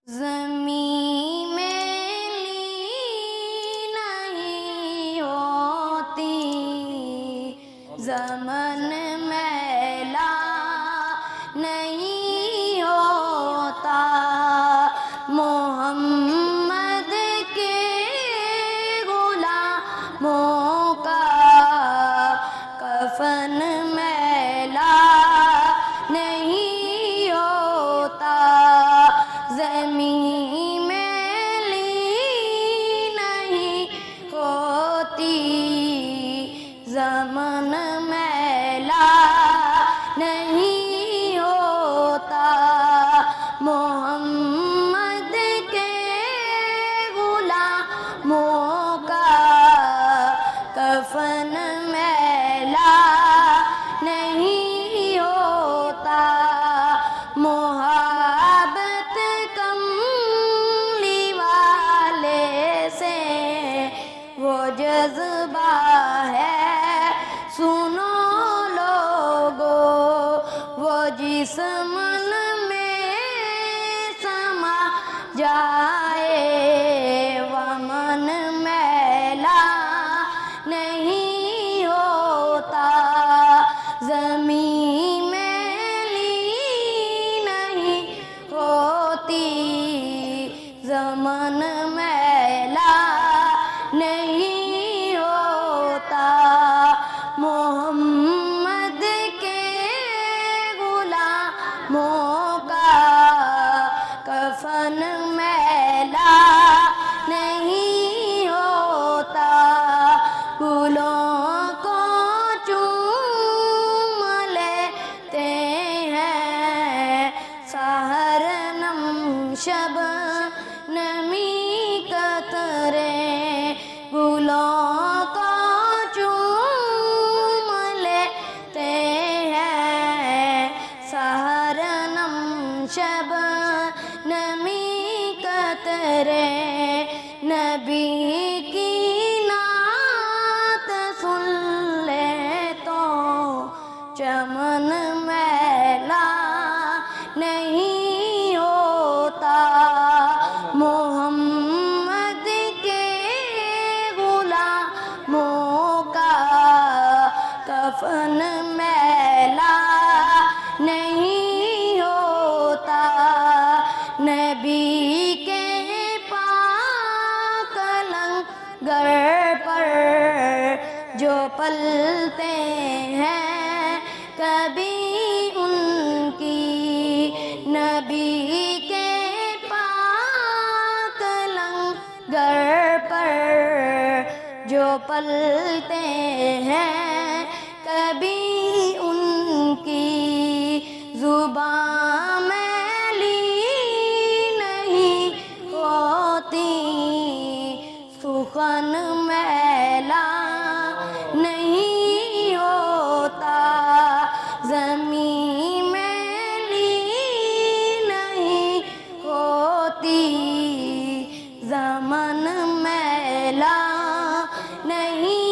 زمین میلی نہیں ہوتی، زمن میلا نہیں ہوتا، محمد کے غلاموں کا کفن میلا نہیں ہوتا، زمین میلی نہیں ہوتی، زمن میلا نہیں ہوتا، محمد کے غلاموں کا کفن میلا نہیں ہوتا، محبت کملی والے سے وہ جذبہ ہے، سنو لوگو، وہ جس من میں سما جائے، وہ من میلا نہیں ہوتا، زمین میلی نہیں ہوتی، زمن میلا نہیں ہوتا، محمد کے غلاموں کا کفن میلا نہیں ہوتا، گلوں کو چوم لیتے ہیں سحر نم شب نمی قطرے، گلوں کو چوم لیتے ہیں سحر نم شب نمی قطرے، نبی کی نعت سن لے تو چمن میلا نہیں ہوتا، محمد کے غلاموں کا کفن میلا نہیں ہوتا، نبی کے پاک لنگر پر جو پلتے ہیں کبھی ان کی، نبی کے پاک لنگر پر جو پلتے ہیں کبھی ان کی، زبان میلی نہیں ہوتی، سخن میلا نہیں ہوتا، زمین میلی نہیں ہوتی، زمن میلا نہیں